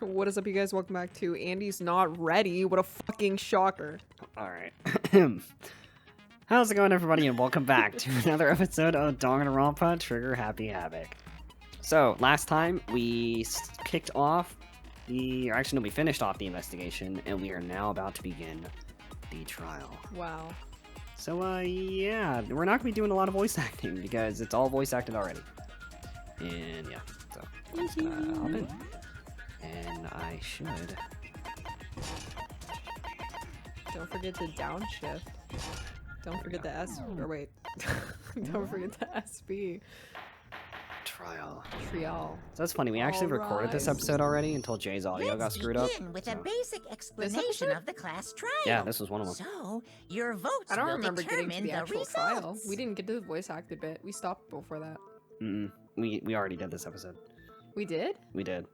What is up, you guys? Welcome back to Andy's Not Ready. What a fucking shocker. Alright. How's it going, everybody, and welcome back to another episode of Danganronpa Trigger Happy Havoc. So, last time we kicked off we finished off the investigation, and we are now about to begin the trial. Wow. So, yeah, we're not going to be doing a lot of voice acting, because it's all voice acted already. And, yeah, so, I'm just gonna hop in. And I should... Don't forget to downshift. Don't forget the S... or wait. Don't forget the SB. Trial. Trial. So that's funny, we actually recorded this episode already until Jay's audio got screwed up. With a basic explanation of the class trial. Yeah, this was one of them. So, your votes I don't will remember getting to the actual results. trial. We didn't get to the voice acted bit. We stopped before that. We already did this episode. We did? We did.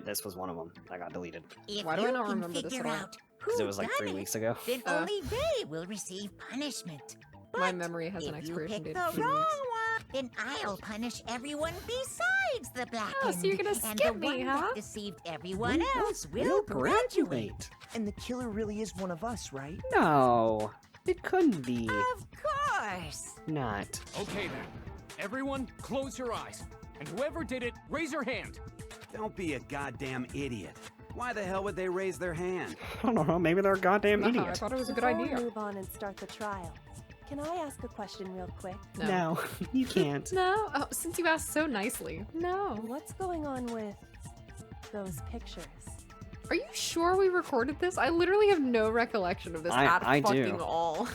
This was one of them that got deleted. If Why do I you not can remember this at figure all? out Because who it was like done 3 it, weeks ago. then only they will receive punishment. My But memory has an if you expiration pick date of the 2 wrong weeks. one, then I'll punish everyone besides the black Oh, so you're gonna and skip the me, one huh? that deceived everyone Who else will graduate. And the killer really is one of us, right? No, it couldn't be. Of course. Not. Okay then. Everyone, close your eyes. And whoever did it, raise your hand. Don't be a goddamn idiot. Why the hell would they raise their hand? I don't know, maybe they're a goddamn I idiot. thought it was a good Before we idea. move on and start the trial, can I ask a question real quick? No, you can't. No? Oh, since you asked so nicely. No. What's going on with those pictures? Are you sure we recorded this? I literally have no recollection of this at I fucking do. all.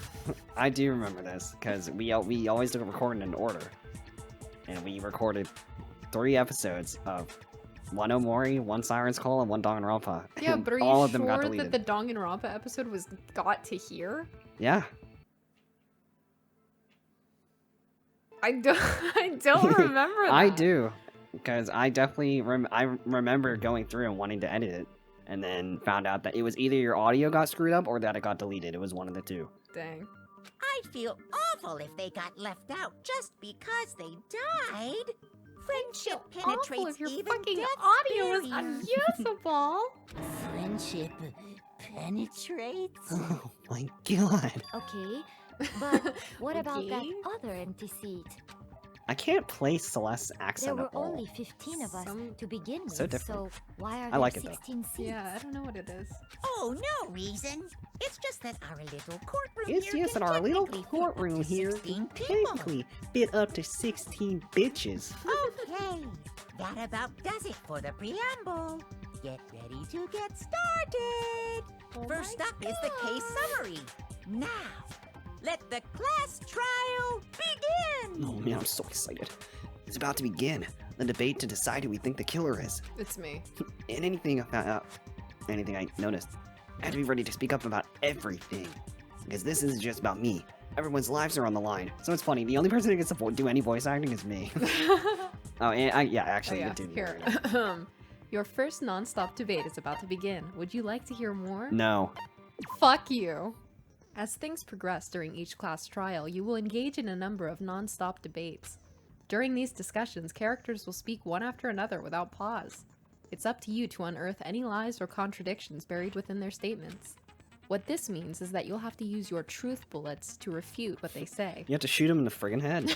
I do remember this, because we always do record in order. And we recorded 3 episodes of 1 Omori, 1 Siren's Call, and 1 Danganronpa. Yeah, And but are all you of them got sure deleted. that the Danganronpa episode was got to here? Yeah. I don't remember that. I do, because I definitely remember going through and wanting to edit it, and then found out that it was either your audio got screwed up or that it got deleted. It was one of the two. Dang. I'd feel awful if they got left out just because they died. Friendship Awful penetrates if your even fucking death's audio is barrier. unusable. Friendship penetrates? Oh my god. Okay, but what about that Okay. other empty seat? I can't place Celeste's There accent were at all. only 15 of us Some- to begin with, So different. so why are I there like it, though. 16 seats? Yeah, I don't know what it is. Oh, no reason. It's just that our little courtroom It's here just can in our little technically fit up courtroom to here 16 can people. technically fit up to 16 bitches. Okay, that about does it for the preamble. Get ready to get started. First up is the case summary. Now, let the class trial begin. Oh man, I'm so excited. It's about to begin. The debate to decide who we think the killer is. It's me. And anything I noticed, I have to be ready to speak up about everything. Because this isn't just about me. Everyone's lives are on the line. So it's funny, the only person who gets to do any voice acting is me. Oh, and actually, Oh, you do. Here. Your first non-stop debate is about to begin. Would you like to hear more? No. Fuck you. As things progress during each class trial, you will engage in a number of non-stop debates. During these discussions, characters will speak one after another without pause. It's up to you to unearth any lies or contradictions buried within their statements. What this means is that you'll have to use your truth bullets to refute what they say. You have to shoot him in the friggin' head.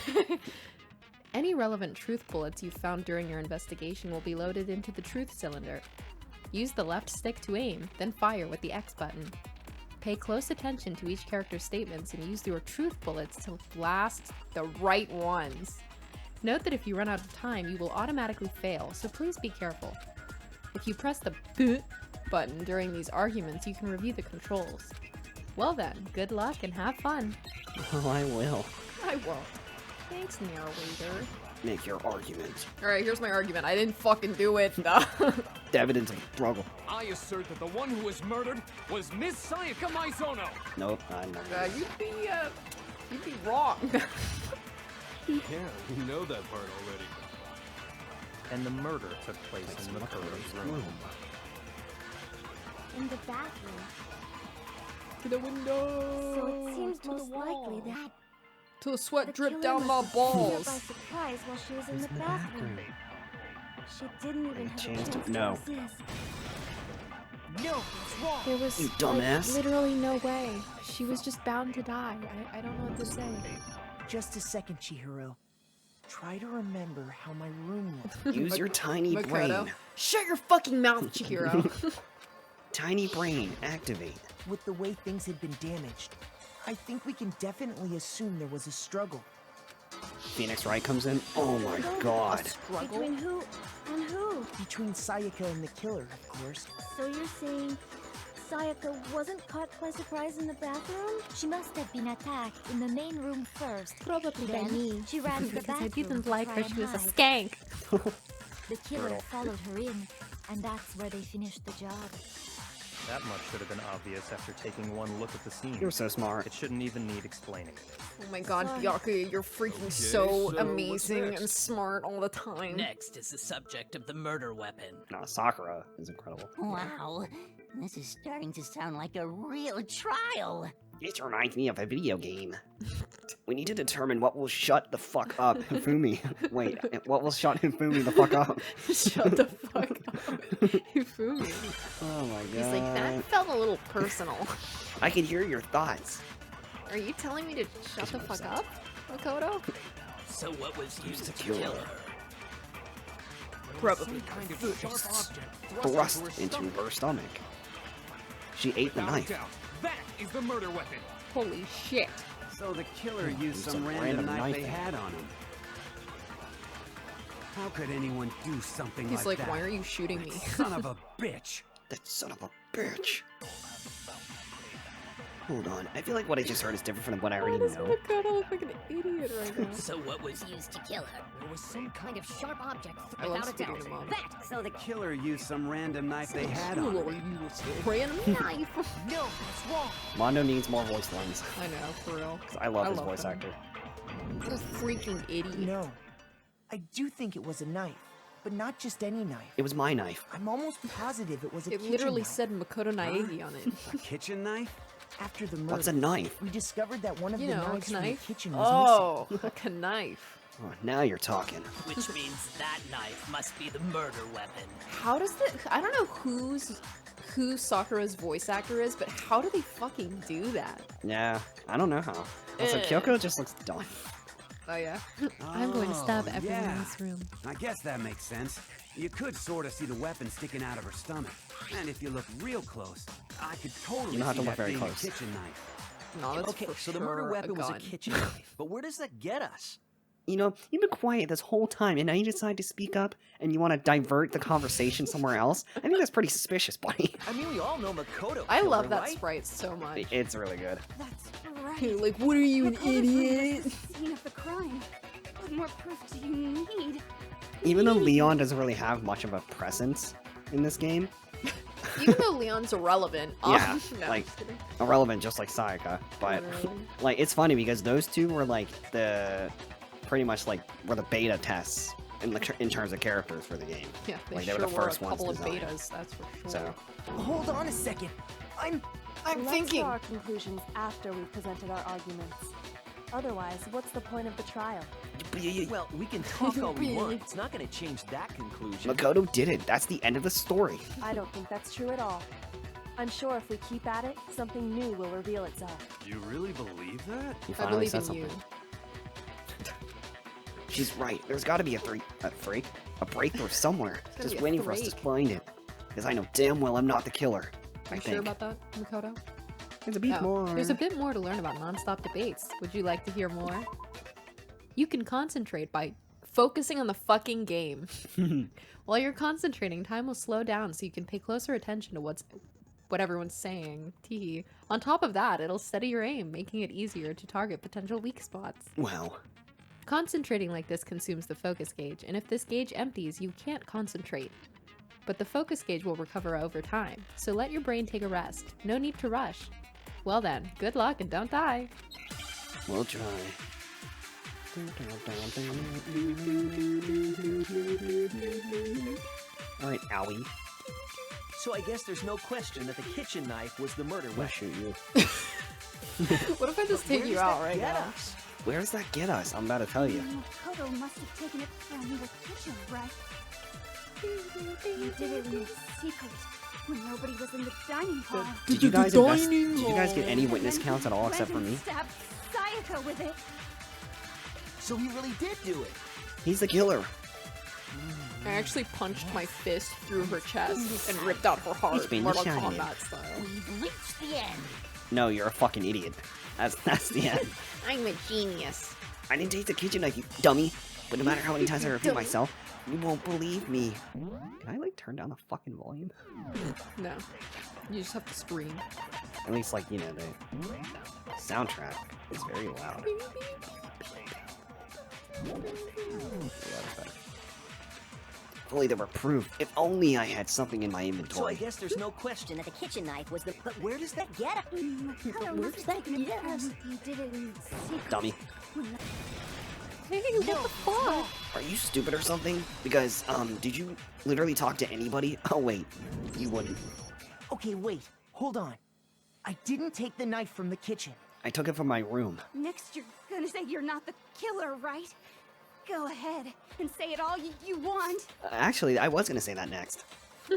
Any relevant truth bullets you've found during your investigation will be loaded into the truth cylinder. Use the left stick to aim, then fire with the X button. Pay close attention to each character's statements and use your truth bullets to blast the right ones. Note that if you run out of time, you will automatically fail, so please be careful. If you press the B button during these arguments, you can review the controls. Well then, good luck and have fun. Oh, I will. I won't. Thanks, narrator. Make your argument. Alright, here's my argument. I didn't fucking do it. Evidence of struggle. I assert that the one who was murdered was Miss Sayaka Maizono. Nope, I'm not. You'd be wrong. Yeah, we know that part already. And the murder took place in the killer's room. In the bathroom. To the window. So it seems to most the wall. likely that Till the sweat the dripped killer down my must have taken her balls. by surprise while she was in Who's the bathroom. She didn't even have a changed chance it? to No. resist. No, it's wrong. There was You dumbass. like, literally no way. She was just bound to die. I don't know what to say. Just a second, Chihiro. Try to remember how my room looked. Use your tiny Makoto. brain. Shut your fucking mouth, Chihiro. Tiny brain, activate. With the way things had been damaged, I think we can definitely assume there was a struggle. Phoenix Wright comes in. Oh my god. Struggle. Between who and who? Between Sayaka and the killer, of course. So you're saying Sayaka wasn't caught by surprise in the bathroom? She must have been attacked in the main room first. Probably by Then me. she ran to the Because I bathroom didn't to like try her. and She was a hide. skank. The killer Brutal. followed her in, and that's where they finished the job. That much should have been obvious after taking one look at the scene. You're so smart. It shouldn't even need explaining. Oh my god, Sorry. Byakuya, you're freaking so so what's amazing next? and smart all the time. Next is the subject of the murder weapon. No, Sakura is incredible. Wow, this is starting to sound like a real trial. It reminds me of a video game. We need to determine what will shut the fuck up Hifumi. Wait, what will shut Hifumi the fuck up? Shut the fuck up. Hifumi. Oh my god. He's like, that felt a little personal. I can hear your thoughts. Are you telling me to shut the fuck up, Makoto? So what was used to kill kill her. her? Probably. Some kind of sharp object Thrust her into stomach. her stomach. She ate the Without a knife. doubt, that is the murder weapon. Holy shit. So the killer used some random knife they had on him. How could anyone do something He's like like, that? why are you shooting me? Son of a bitch! That son of a bitch. Hold on. I feel like what I just heard is different from what I Why already does know. Makoto look like an idiot right now? So what was used to kill her? There was some kind of sharp object. I love speeding him up. That, so the Killer used some random knife they had on him. Random knife. No, it's wrong. Mondo needs more voice lines. I know, for real. 'Cause I love I his love voice him. actor. What a freaking idiot. No. I do think it was a knife, but not just any knife. It was my knife. I'm almost positive it was a It kitchen literally knife. said Makoto Naegi on it. A kitchen knife? After the murder, What's a knife? we discovered that one of You the know, a knives from the knife. kitchen was Oh, a knife. Oh, now you're talking. which means that knife must be the murder weapon. How does the... I don't know who Sakura's voice actor is, but how do they fucking do that? Yeah, I don't know how. Also, Eh. Kyoko just looks dumb. Oh, yeah? I'm going to stab Oh, everyone in yeah. this room. I guess that makes sense. You could sort of see the weapon sticking out of her stomach. And if you look real close, I could totally You don't have to see look that very being close. a kitchen knife. No, that's Okay, for so the sure murder weapon was a gun. kitchen knife. But where does that get us? You know, you've been quiet this whole time, and now you decide to speak up, and you want to divert the conversation somewhere else? I think that's pretty suspicious, buddy. I mean, we all know Makoto. I killed love her, that right? sprite so much. It's really good. That's right. Like, what are you, an idiot? Scene of the crime. What more proof do you need? Even though Leon doesn't really have much of a presence in this game, Even though Leon's irrelevant. Yeah, no, like- just kidding. irrelevant just like Sayaka, but Literally. like it's funny because those two were like the pretty much like were the beta tests in terms of characters for the game. Yeah, they Like, they sure were the first a ones couple of designed. betas, that's for sure. So Hold on a second. I'm Let's draw our conclusions after we've presented our arguments. Otherwise, what's the point of the trial? Well, we can talk all we want. It's not going to change that conclusion. Makoto did it. That's the end of the story. I don't think that's true at all. I'm sure if we keep at it, something new will reveal itself. You really believe that? He I finally believe said in you. something. She's right. There's got to be a breakthrough somewhere. gotta Just be a waiting for us to freak. find it. Because I know damn well I'm not the killer. Are I you think. sure about that, Makoto? There's a bit Oh, more. There's a bit more to learn about non-stop debates. Would you like to hear more? You can concentrate by focusing on the fucking game. While you're concentrating, time will slow down so you can pay closer attention to what everyone's saying. Teehee. On top of that, it'll steady your aim, making it easier to target potential weak spots. Wow. Concentrating like this consumes the focus gauge, and if this gauge empties, you can't concentrate. But the focus gauge will recover over time, so let your brain take a rest. No need to rush. Well then, good luck and don't die. We'll try. Alright, owie. So I guess there's no question that the kitchen knife was the murder I'll weapon. shoot you. What if I just But take where you does out that right get now? us? Where does that get us? I'm about to tell you. Makoto must have taken it from the kitchen, right? You did it in secret. when nobody was in the dining hall. Did you guys get any witness counts at all except for me? Stabbed Sayaka with it. So he really did do it. He's the killer. I actually punched my fist through her chest and ripped out her heart, being Mortal shiny. Kombat style. We've reached the end. No, you're a fucking idiot. That's the end. I'm a genius. I didn't take the kitchen knife, you dummy. But no matter how many times I repeat myself, you won't believe me. Can I like turn down the fucking volume? No. You just have to scream. At least like, you know, the soundtrack is very loud. Yeah, that's better. If only there were proof. If only I had something in my So I inventory. guess there's no question that the kitchen knife was the. But where does that get us? Where does that get us? You did it in secret. Dummy. Hey, what the fuck? Are you stupid or something? Because, did you literally talk to anybody? Oh, wait. You wouldn't. Okay, wait. Hold on. I didn't take the knife from the kitchen. I took it from my room. Next, you're gonna say you're not the killer, right? Go ahead and say it all you want. Actually, I was gonna say that next.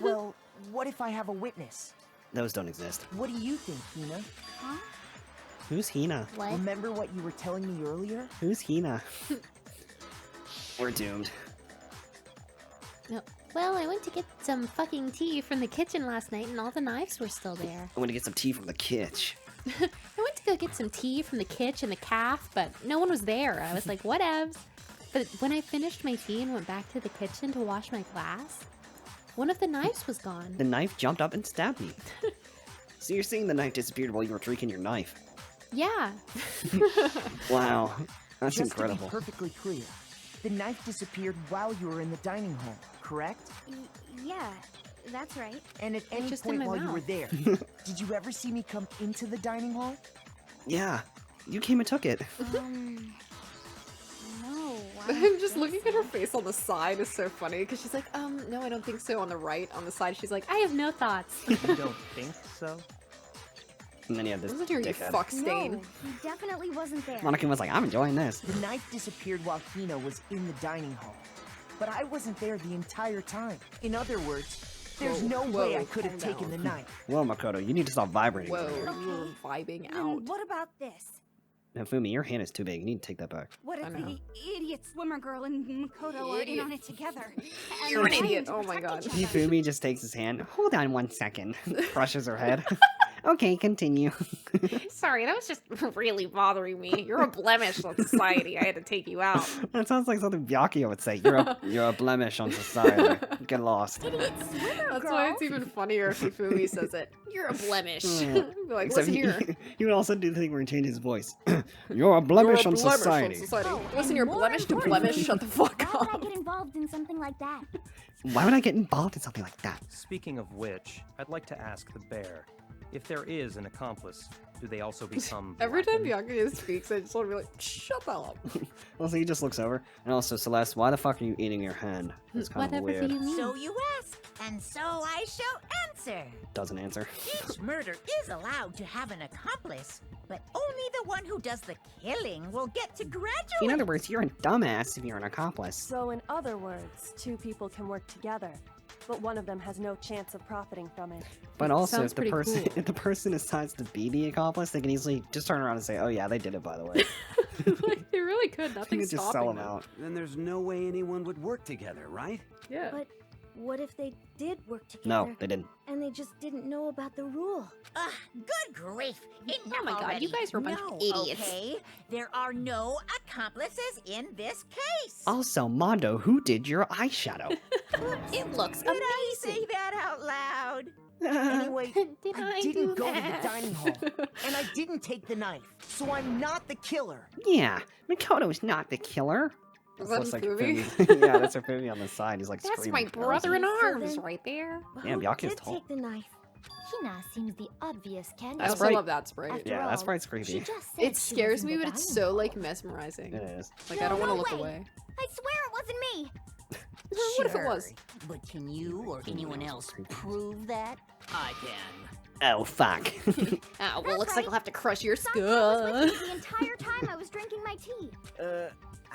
Well, what if I have a witness? Those don't exist. What do you think, Hina? Huh? Who's Hina? What? Remember what you were telling me earlier? Who's Hina? We're doomed. No. Well, I went to get some fucking tea from the kitchen last night and all the knives were still there. I want to get some tea from the kitch. I went to go get some tea from the kitchen and the calf, but no one was there. I was like, whatevs. But when I finished my tea and went back to the kitchen to wash my glass, one of the knives was gone. The knife jumped up and stabbed me. So you're saying the knife disappeared while you were drinking your knife? Yeah. Wow, that's Just incredible. to be perfectly clear, the knife disappeared while you were in the dining hall, correct? Yeah, that's right. And at any just in point my while you were mouth. there, did you ever see me come into the dining hall? Yeah, you came and took it. No. I'm just looking at her face on the side is so funny because she's like, no, I don't think so. On the right, on the side, she's like, I have no thoughts. You don't think so? And then you had this Listen to her, you dickhead. fuck stain. No, he definitely wasn't there. Monica was like, I'm enjoying this. The knife disappeared while Hina was in the dining hall. But I wasn't there the entire time. In other words, there's Whoa, no way whoa, I could have calm taken down. the knife. Whoa, Makoto, you need to stop vibrating. Whoa, over there. you were vibing Then out. what about this? Now, Fumi, your hand is too big. You need to take that back. What I if know. the idiot swimmer girl and Makoto are in Idiot. on it together? And You're an they're trying idiot. to Oh my protect god. each other? Fumi just takes his hand. Hold on 1 second. Brushes her head. Okay, continue. Sorry, that was just really bothering me. You're a blemish on society. I had to take you out. That sounds like something Byakuya would say. You're a blemish on society. Get lost. Idiot swimmer That's girl. why it's even funnier if Hifumi says it. You're a blemish. Yeah. Be like, Except listen he, here. he would also do the thing where he changes his voice. You're a blemish, on, society. Oh, Listen, and you're more blemish to importantly, blemish. Shut the fuck Why would I up. get involved in something like that? Why would I get involved in something like that? Speaking of which, I'd like to ask the bear, if there is an accomplice, do they also become Every time blackened? Byakuya speaks, I just want to be like, shut up. Also, he just looks over. And also, Celeste, why the fuck are you eating your hand? It's kind Whatever of weird. do you mean? So you ask, and so I shall answer. Doesn't answer. Each murder is allowed to have an accomplice, but only the one who does the killing will get to graduate. In other words, you're a dumbass if you're an accomplice. So in other words, two people can work together, but one of them has no chance of profiting from it. But also, Sounds if the pretty person cool. if the person decides to be the accomplice, they can easily just turn around and say, "Oh yeah, they did it, by the way." Like, they really could. You Nothing's could just stopping sell them them. out. Then there's no way anyone would work together, right? Yeah. But what if they did work together? No, they didn't. And they just didn't know about the rule? Ah, good grief. Enough Oh my God, already. you guys were a bunch of No, idiots. Okay, there are no accomplices in this case. Also, Mondo, who did your eyeshadow? It looks Did I say that out loud? Anyway, Did I I didn't do go to that? the dining hall, and I didn't take the knife, so I'm not the killer. Yeah, Makoto's not the killer. Is That's that like Fumi? Fumi. Yeah, that's her Fumi on the side. He's like That's screaming. my for no brother reason. in So arms then- right there. But Yeah, who Byakuya's did tall. take the knife? Hina seems the obvious I candidate. also right. love that spray. After Yeah, that all, sprite's she creepy. just said It she scares was in me, the but it's dining so hall. like mesmerizing. It is. Like I don't No, want to look no way. away. I swear it wasn't me. What if it was? Sure, But can you or anyone else prove that? I can. Oh fuck. Ah, well, looks like right. I'll have to crush your Sakura was skull. with me the entire time I was drinking my tea.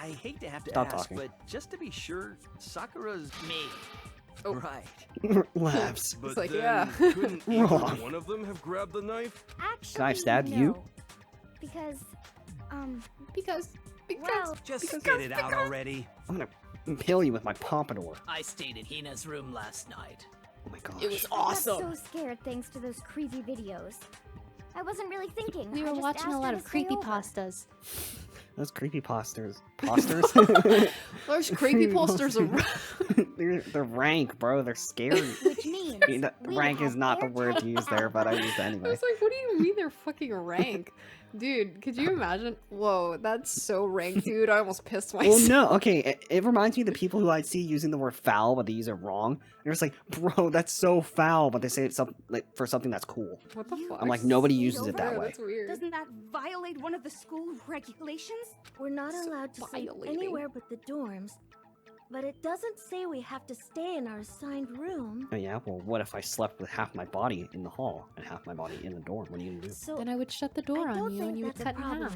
I hate to have to Stop ask, talking. but just to be sure, Sakura's Me. Oh. Right. Laughs. But like, then, yeah. couldn't either Wrong. one of them have grabbed the knife? Actually, Can I stab no. you? Because, Because well, Just get it out already. I'm gonna impale you with my pompadour. I stayed in Hina's room last night. Oh my gosh. It was I awesome. got so scared thanks to those creepy videos. I wasn't really thinking. we I were just watching a asked lot her of to stay over. creepypastas. Those creepy posters. Posters? There's creepy posters around. They're rank, bro. They're scary. Which means I mean, we rank is have not the word to airtight use there, but I used it I anyway. was like, what do you mean they're fucking rank? Dude, could you imagine? Whoa, that's so rank, dude. I almost pissed myself. Well, no, okay. It reminds me of the people who I see using the word foul, but they use it wrong. They're just like, bro, that's so foul, but they say it's for something that's cool. What the fuck? I'm like, nobody uses it that Bro, way. that's weird. Doesn't that violate one of the school regulations? We're not allowed to sleep violating. anywhere but the dorms. But it doesn't say we have to stay in our assigned room. Oh yeah, well, what if I slept with half my body in the hall and half my body in the dorm? What are you gonna do? So Then I would shut the door I don't on you think and you would that's a cut in problem.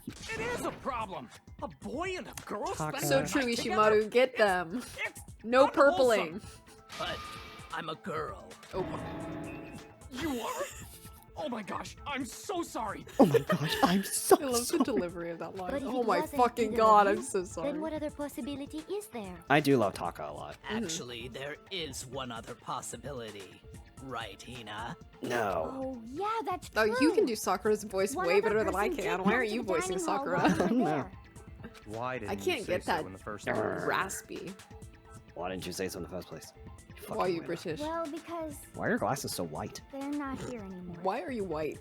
half. It is a problem. A boy and a girl Taka. spending So the true, night together? Ishimaru. Get them. It's No unwholesome. purpling. But I'm a girl. Oh, You are? Oh my gosh, I'm so sorry. Oh my gosh, I'm so I love the sorry. delivery of that line. But if Oh it my wasn't fucking either god, of I'm you, so sorry. Then what other possibility is there? I do love Taka a lot. Actually, there is one other possibility. Right, Hina? No. Oh, yeah, that's Oh, true. you can do Sakura's voice One way other better than I person can. did Why come aren't to you the voicing dining hall Sakura? while we were No. there. Why didn't I can't you say get so that in the first Grr. place? raspy. Why didn't you say so in the first place? You fucking Why are you weirdo. British? Well, because Why are your glasses so white? they're not here anymore. Why are you white?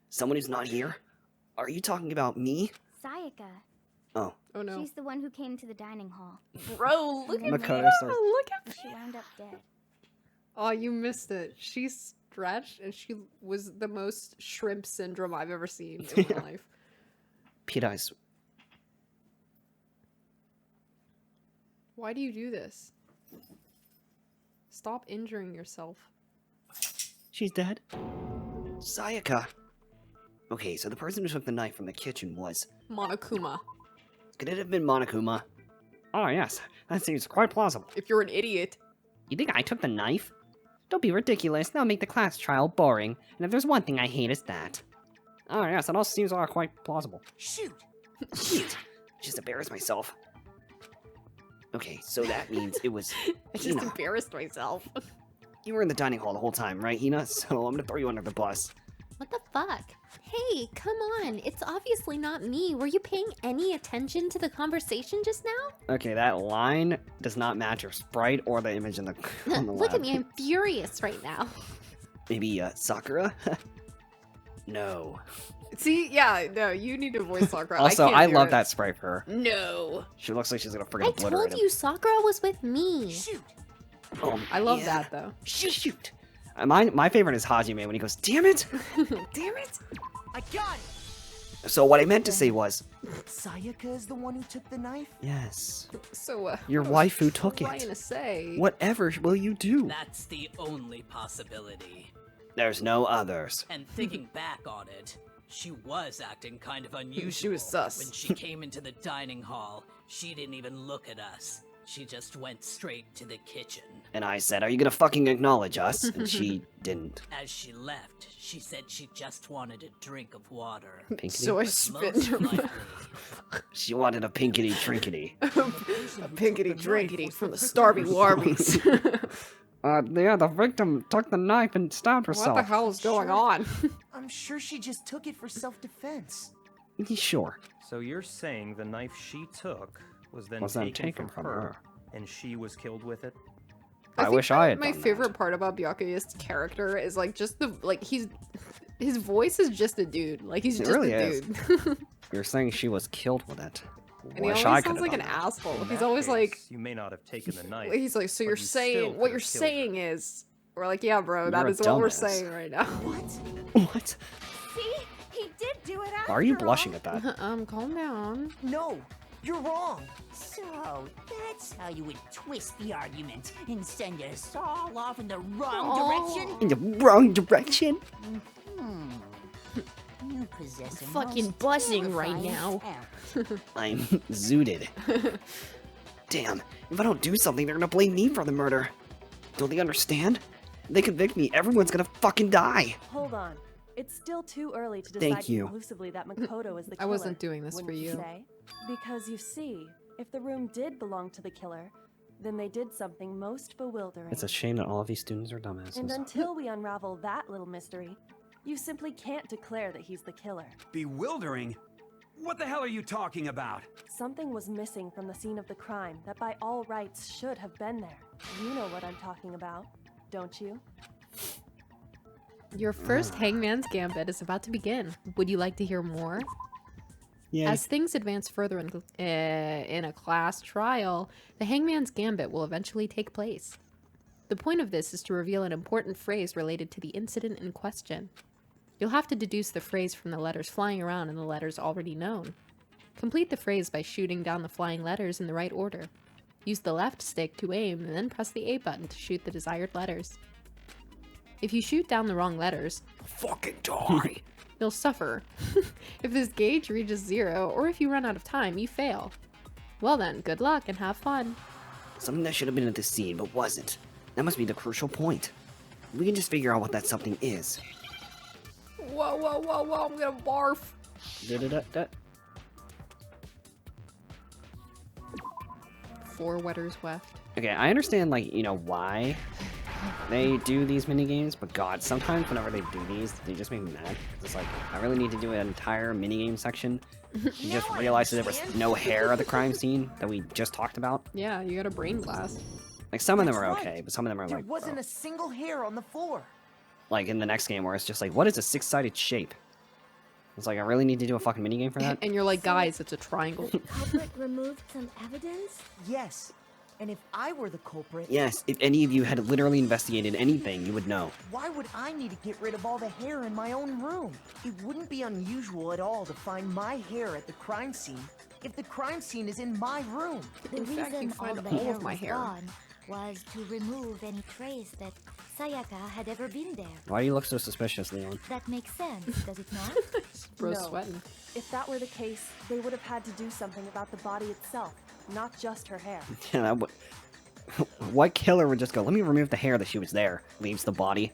Someone who's not here? Are you talking about me? Sayaka. Oh. Oh no. She's the one who came to the dining hall. Bro, look at Makoto Mira, starts- look at She wound up dead. Oh, you missed it. She stretched and she was the most shrimp syndrome I've ever seen in my life. Pete Eyes. Why do you do this? Stop injuring yourself. She's dead? Sayaka. Okay, so the person who took the knife from the kitchen was... Monokuma. Could it have been Monokuma? Oh yes, that seems quite plausible. If you're an idiot. You think I took the knife? Don't be ridiculous, that'll make the class trial boring. And if there's one thing I hate, it's that. Oh yes, that all seems quite plausible. Shoot! Shit! Just embarrassed myself. Okay, so that means it was I just Hina. embarrassed myself. You were in the dining hall the whole time, right, Hina? So I'm gonna throw you under the bus. What the fuck? Hey, come on. It's obviously not me. Were you paying any attention to the conversation just now? Okay, that line does not match your sprite or the image in the, on the Look lab. at me, I'm furious right now. Maybe, Sakura? No. See, yeah, no, you need to voice Sakura. Also, can't I do love it. that sprite for her. No. She looks like she's gonna freaking I obliterate told you Sakura was with me. Shoot! I love yeah. that though. Shoot! My favorite is Hajime when he goes, damn it! Damn it! I got it! So what I meant to say was, Sayaka is the one who took the knife? yes. So, Your what I was waifu took trying it. to say. Whatever will you do? That's the only possibility. There's no others. And thinking back on it, she was acting kind of unusual. She was sus. When she came into the dining hall, she didn't even look at us. She just went straight to the kitchen. And I said, are you gonna fucking acknowledge us? And she didn't. As she left, she said she just wanted a drink of water. Pinkity? So I But spit most in her likely, mouth. She wanted a pinkity trinkity. A pinkety drinkety from the Starby Warbies. Yeah, the victim took the knife and stabbed What herself. the hell is going on? I'm sure she just took it for self-defense. Sure. So you're saying the knife she took was then Was then taken from her, and she was killed with it? I think wish I had my done favorite that. part about Byakuya's character is like just the his voice is just a dude. Like he's It just really a is. dude. You're saying she was killed with it. And he Wish always I could sounds have like an done that. asshole. In He's that always like case, you may not have taken the knife. he's like, so but you're you still saying what could you're have killed saying is we're like, yeah, bro, that You're a is what we're dumbass. saying right now. What? See? He did do it after Are you all. blushing at that? Calm down. No, you're wrong. So, that's how you would twist the argument and send us all off in the wrong direction? In the wrong direction? You possess a Fucking most buzzing right terrifying now. talent. I'm zooted. Damn, if I don't do something, they're gonna blame me for the murder. Don't they understand? If they convict me, everyone's gonna fucking die. Hold on. It's still too early to Thank decide you. conclusively that Makoto is the killer. I wasn't doing this for wouldn't you. Say? Because you see, if the room did belong to the killer, then they did something most bewildering. It's a shame that all of these students are dumbasses. And until we unravel that little mystery, you simply can't declare that he's the killer. Bewildering? What the hell are you talking about? Something was missing from the scene of the crime that by all rights should have been there. You know what I'm talking about, don't you? Your first Hangman's Gambit is about to begin. Would you like to hear more? Yeah. As things advance further in a class trial, the Hangman's Gambit will eventually take place. The point of this is to reveal an important phrase related to the incident in question. You'll have to deduce the phrase from the letters flying around and the letters already known. Complete the phrase by shooting down the flying letters in the right order. Use the left stick to aim and then press the A button to shoot the desired letters. If you shoot down the wrong letters, fucking die. You'll suffer. If this gauge reaches 0, or if you run out of time, you fail. Well then, good luck and have fun. Something that should have been at the scene, but wasn't. That must be the crucial point. We can just figure out what that something is. Whoa, whoa, whoa, whoa, I'm gonna barf. Da-da-da-da. 4 wetters left. Okay, I understand, like, you know, why they do these mini games, but God, sometimes whenever they do these, they just make me mad. It's like, I really need to do an entire mini game section. You just realized that there was no hair at the crime scene that we just talked about. Yeah, you got a brain blast. Like, some of them That's are right. okay, but some of them are There like, wasn't bro. a single hair on the floor. Like in the next game where it's just like, what is a 6-sided shape? It's like, I really need to do a fucking mini game for that? And you're like, guys, it's a triangle. The culprit removed some evidence? Yes. And if I were the culprit... Yes, if any of you had literally investigated anything, you would know. Why would I need to get rid of all the hair in my own room? It wouldn't be unusual at all to find my hair at the crime scene if the crime scene is in my room. The In fact, you reason find all the all hair of my was hair. gone was to remove any trace that Sayaka had ever been there. Why do you look so suspicious, Leon? That makes sense, does it not? Bro's No. sweating. If that were the case, they would have had to do something about the body itself, not just her hair. Yeah, that would... What killer would just go, let me remove the hair that she was there, leaves the body?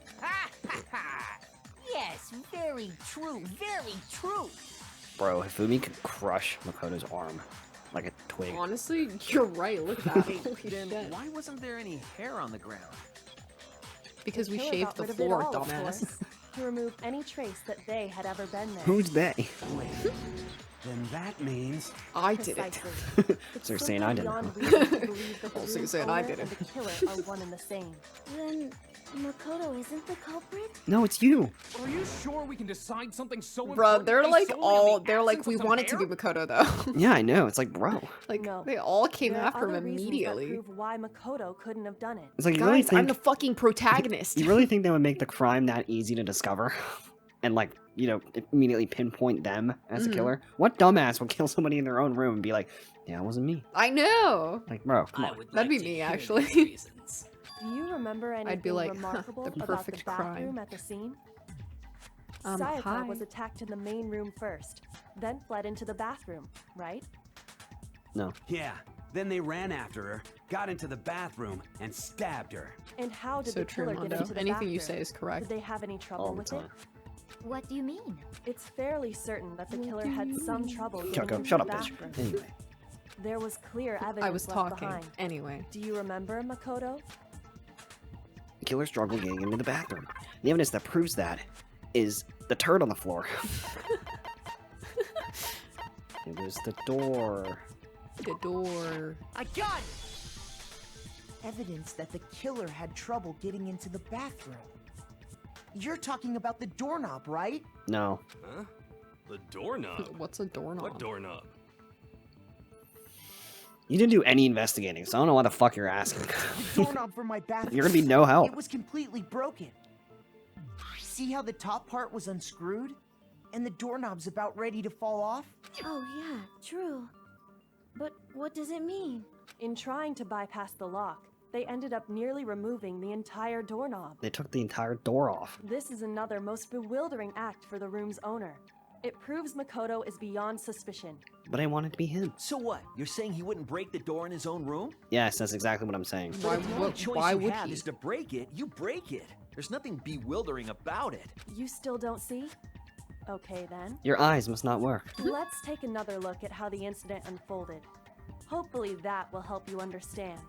Yes, very true, very true. Bro, Hifumi could crush Makoto's arm like a twig. Honestly, you're right. Look at that. Holy Then shit. why wasn't there any hair on the ground? Because we Killer shaved got the rid of floor, it all, of dumbass. course, to remove any trace that they had ever been there. Who's they? Wait, then that means... I did it. Precisely. So you're saying I didn't Beyond know. reason to believe that the Also, you're room's saying I owner did and it. the killer are one and the same. Then Makoto isn't the culprit? No, it's you. Are you sure we can decide something so Bro, important they're based like solely all, on the they're like, absence we of some want it to hair? be Makoto though. Yeah, I know. It's like, bro. Like, No. they all came There are after him other reasons that immediately. prove why Makoto couldn't have done it. It's like, you really Guys, I'm think... the fucking protagonist. You really think they would make the crime that easy to discover? And like, you know, immediately pinpoint them as a killer? What dumbass would kill somebody in their own room and be like, yeah, it wasn't me? I know. Like, bro, come I on. would That'd like be to me, hear actually. these reasons. Do you remember anything be like, remarkable the about the perfect bathroom crime. at the scene? Sayaka Hi. was attacked in the main room first, then fled into the bathroom, right? No. Yeah, then they ran after her, got into the bathroom, and stabbed her. And how did So the true, killer get Mondo. into the Anything you bathroom? say is correct. Did they have any trouble All the with it? time. What do you mean? It's fairly certain that the killer had some trouble getting Kyoko, into shut the up, bitch. bathroom. Anyway. There was clear evidence I was left talking. behind. Anyway. Do you remember, Makoto? The killer struggled getting into the bathroom. The evidence that proves that is the turd on the floor. It was the door. The door. I got it! Evidence that the killer had trouble getting into the bathroom. You're talking about the doorknob, right? No. Huh? The doorknob? What's a doorknob? What doorknob? You didn't do any investigating, so I don't know why the fuck you're asking. The doorknob for my bathroom. You're gonna be no help. It was completely broken. See how the top part was unscrewed? And the doorknob's about ready to fall off? Oh yeah, true. But what does it mean? In trying to bypass the lock, they ended up nearly removing the entire doorknob. They took the entire door off. This is another most bewildering act for the room's owner. It proves Makoto is beyond suspicion. But I want it to be him. So what? You're saying he wouldn't break the door in his own room? Yes, that's exactly what I'm saying. But if the only choice you have is to break it, you break it. There's nothing bewildering about it. You still don't see? Okay then. Your eyes must not work. Let's take another look at how the incident unfolded. Hopefully that will help you understand.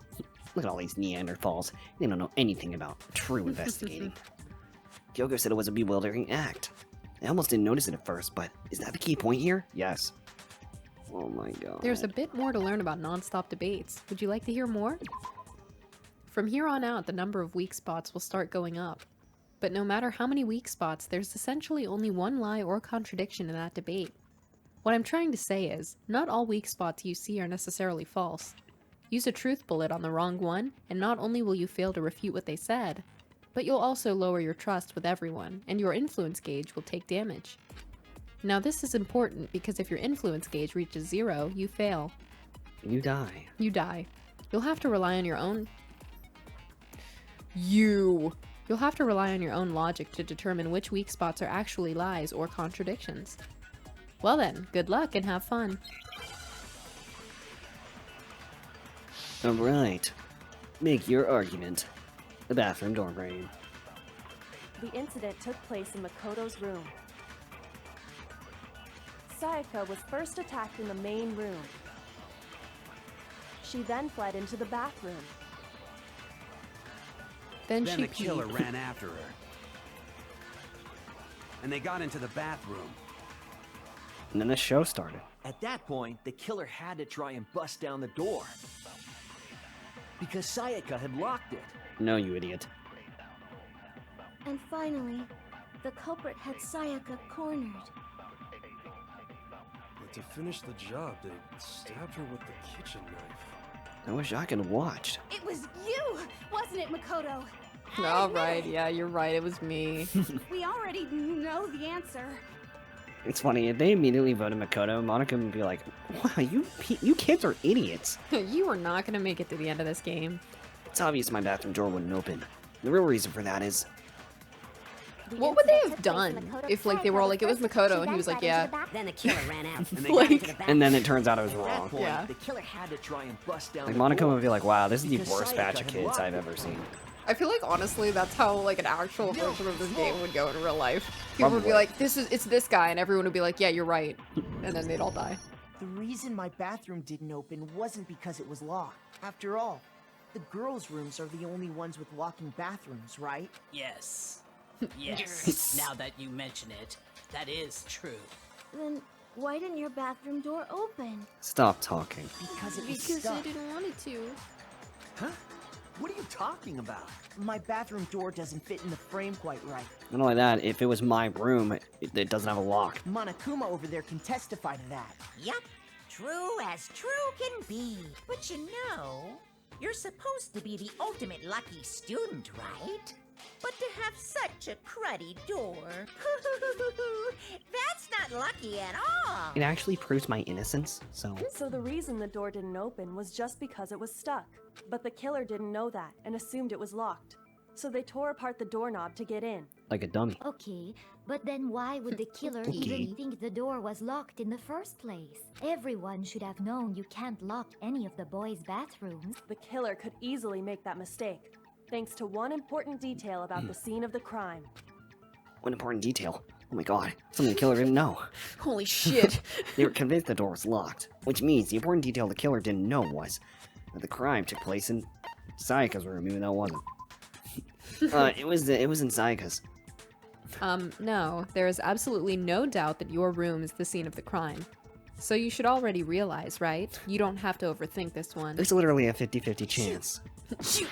Look at all these Neanderthals. They don't know anything about true investigating. Kyoko said it was a bewildering act. I almost didn't notice it at first, but is that the key point here? Yes. Oh my god. There's a bit more to learn about non-stop debates. Would you like to hear more? From here on out, the number of weak spots will start going up. But no matter how many weak spots, there's essentially only one lie or contradiction in that debate. What I'm trying to say is, not all weak spots you see are necessarily false. Use a truth bullet on the wrong one, and not only will you fail to refute what they said, but you'll also lower your trust with everyone, and your influence gauge will take damage. Now this is important because if your influence gauge reaches 0, you fail. You die. You die. You'll have to rely on your own... You'll have to rely on your own logic to determine which weak spots are actually lies or contradictions. Well then, good luck and have fun. Alright. Make your argument. The bathroom door frame. The incident took place in Makoto's room. Sayaka was first attacked in the main room. She then fled into the bathroom. Then the killer ran after her. And they got into the bathroom. And then the show started. At that point, the killer had to try and bust down the door. Because Sayaka had locked it. No, you idiot. And finally, the culprit had Sayaka cornered. But to finish the job, they stabbed her with the kitchen knife. I wish I could have watched. It was you, wasn't it, Makoto? Alright, yeah, you're right, it was me. We already know the answer. It's funny, if they immediately voted Makoto, Monica would be like, wow, you kids are idiots. You are not gonna make it to the end of this game. It's obvious my bathroom door wouldn't open. The real reason for that is... What would they have done if, like, they were all like, it was Makoto, and he was like, yeah. Then the killer ran out. And then it turns out it was At that wrong. point, Yeah. the killer had to try and bust down Like, the Monica door. would be like, wow, this is the Because worst batch Sayaka of had kids locked I've it. ever seen. I feel like, honestly, that's how, like, an actual version of this game would go in real life. People would be Probably. like, it's this guy, and everyone would be like, yeah, you're right. And then they'd all die. The reason my bathroom didn't open wasn't because it was locked. After all, the girls' rooms are the only ones with locking bathrooms, right? Yes. Yes. Now that you mention it, that is true. Then why didn't your bathroom door open? Stop talking. Because it was Because stuck. I didn't want it to. Huh? What are you talking about? My bathroom door doesn't fit in the frame quite right. Not only that, if it was my room, it doesn't have a lock. Monokuma over there can testify to that. Yup, true as true can be. But you know, you're supposed to be the ultimate lucky student, right? But to have such a cruddy door, that's not lucky at all. It actually proves my innocence, so... So the reason the door didn't open was just because it was stuck. But the killer didn't know that and assumed it was locked. So they tore apart the doorknob to get in. Like a dummy. Okay, but then why would the killer even think the door was locked in the first place? Everyone should have known you can't lock any of the boys' bathrooms. The killer could easily make that mistake, thanks to one important detail about the scene of the crime. What important detail. Oh my god, something the killer didn't know. Holy shit. They were convinced the door was locked, which means the important detail the killer didn't know was that the crime took place in Sayaka's room, even though it wasn't. It was in Sayaka's. No, there is absolutely no doubt that your room is the scene of the crime. So you should already realize, right? You don't have to overthink this one. There's literally a 50-50 chance. Shoot!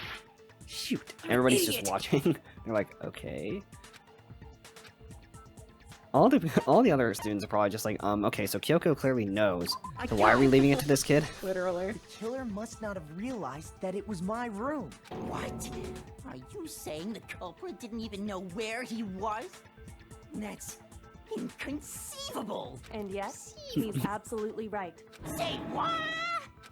Shoot! Everybody's just watching. They're like, okay. All the other students are probably just like, okay, so Kyoko clearly knows. So why are we leaving it to this kid? Literally. The killer must not have realized that it was my room. What? Are you saying the culprit didn't even know where he was? That's inconceivable. And yet, he's absolutely right. Say what?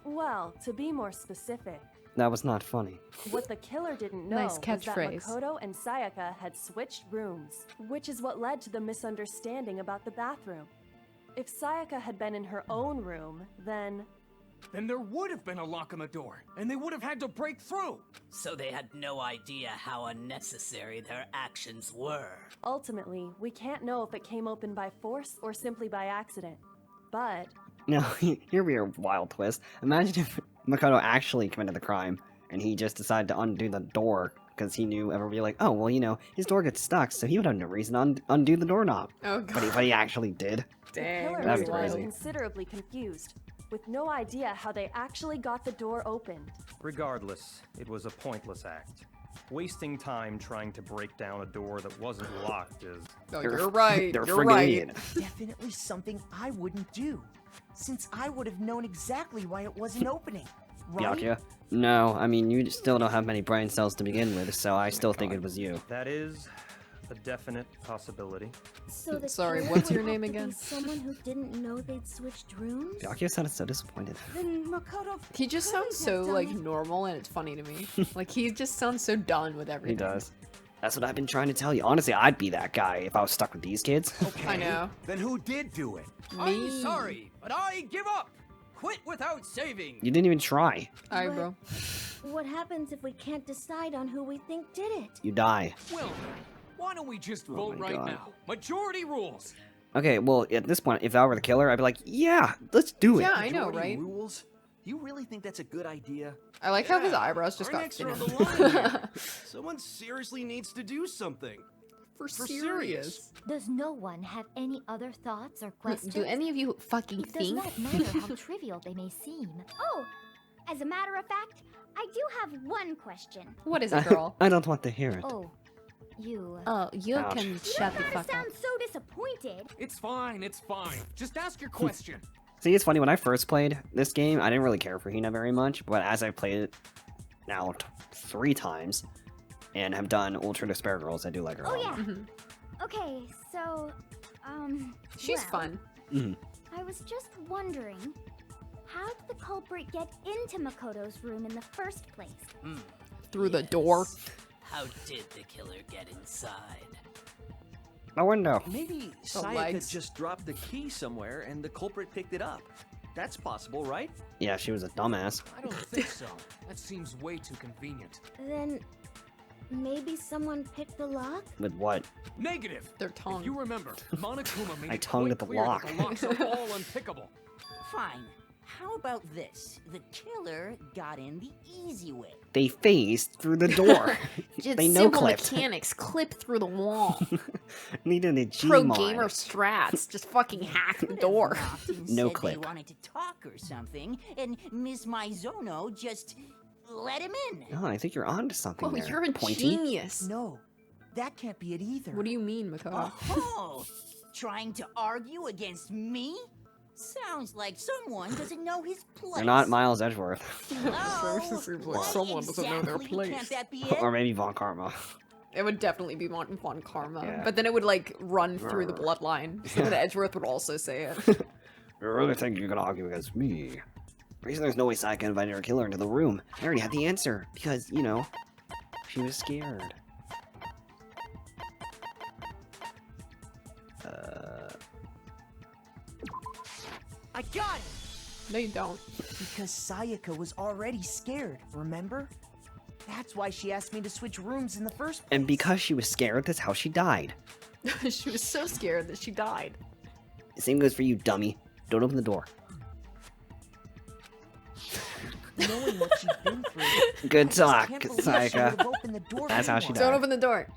Well, to be more specific, That was not funny. What the killer didn't know Nice was that catchphrase. Makoto and Sayaka had switched rooms, which is what led to the misunderstanding about the bathroom. If Sayaka had been in her own room, then Then there would have been a lock on the door, and they would have had to break through. So they had no idea how unnecessary their actions were. ultimately, we can't know if it came open by force or simply by accident. But Now, here we are, wild twist. Imagine if Makoto actually committed the crime, and he just decided to undo the door, because he knew everyone would be like, oh, well, you know, his door gets stuck, so he would have no reason to undo the doorknob. Oh, But he actually did. the killer That'd be must have been crazy. considerably confused, with no idea how they actually got the door opened. Regardless, it was a pointless act. Wasting time trying to break down a door that wasn't locked is... Oh, They're- you're right. they're You're friggin' right. idiot. Definitely something I wouldn't do, since I would have known exactly why it wasn't opening, right? Byakuya? No, I mean, you still don't have many brain cells to begin with, so I still think it was you. That is a definite possibility. So the Sorry, killer what's would your have name to be again? Someone who didn't know they'd switched rooms? Byakuya sounded so disappointed. Then Makoto He just couldn't sounds so have done like it. normal, and it's funny to me. Like he just sounds so done with He everything. does. That's what I've been trying to tell you. Honestly, I'd be that guy if I was stuck with these kids. Okay. I know. Then who did do it? I'm sorry, but I give up. Quit without saving. You didn't even try. Alright, bro. What happens if we can't decide on who we think did it? You die. Well, then, why don't we just Oh vote my right God. now? Majority rules. Okay, well, at this point, if I were the killer, I'd be like, yeah, let's do it. Yeah, I know, Majority right? Rules? You really think that's a good idea? I like how his Yeah, eyebrows just our got necks are on thinner. the line here. Someone seriously needs to do something. For serious. Does no one have any other thoughts or questions? Do any of you fucking It does think? not matter how trivial they may seem. Oh, as a matter of fact, I do have one question. What is it, girl? I don't want to hear it. Oh, you. Oh, you Ouch. can You shut the don't fuck gotta up. sound so disappointed. It's fine, it's fine. Just ask your question. See, it's funny, when I first played this game, I didn't really care for Hina very much, but as I've played it now 3 times, and have done Ultra Despair Girls, I do like her a Oh lot. yeah. Mhm. Okay, so, She's well, fun. I was just wondering, how did the culprit get into Makoto's room in the first place? Through the door. How did the killer get inside? My window. Maybe The Sayaka legs. just dropped the key somewhere and the culprit picked it up. That's possible, right? Yeah, she was a dumbass. I don't think so. That seems way too convenient. Then, maybe someone picked the lock? With what? Negative. Their tongue. If you remember, Monokuma made I it tongued quite at the clear lock. that the locks are all unpickable. Fine. How about this? The killer got in the easy way. They phased through the door. Just they no simple clipped. mechanics clip through the wall. Needed a G Pro mod. gamer strats just fucking hack the Could've door. knocked and No said clip. They wanted to talk or something, and Miss Maizono just let him in. Oh, I think you're onto something Oh, there. you're a Pointy. genius. No, that can't be it either. What do you mean, Makoto? Oh, trying to argue against me? Sounds like someone doesn't know his place. You're not Miles Edgeworth. Oh, Seems like why someone doesn't know their exactly place. Can't that be it? Or maybe Von Karma. It would definitely be Von Karma. Yeah. But then it would like run through the bloodline. So that Edgeworth would also say it. You really think you're gonna argue against me? The reason there's no way Sayaka invited her killer into the room. I already had the answer. Because, you know, she was scared. I got it! No, you don't. Because Sayaka was already scared, remember? That's why she asked me to switch rooms in the first place. And because she was scared, that's how she died. She was so scared that she died. Same goes for you, dummy. Don't open the door. Knowing what she'd been through, Good I just talk, can't believe she Sayaka. would've opened the door That's how she anyway. died. Don't open the door.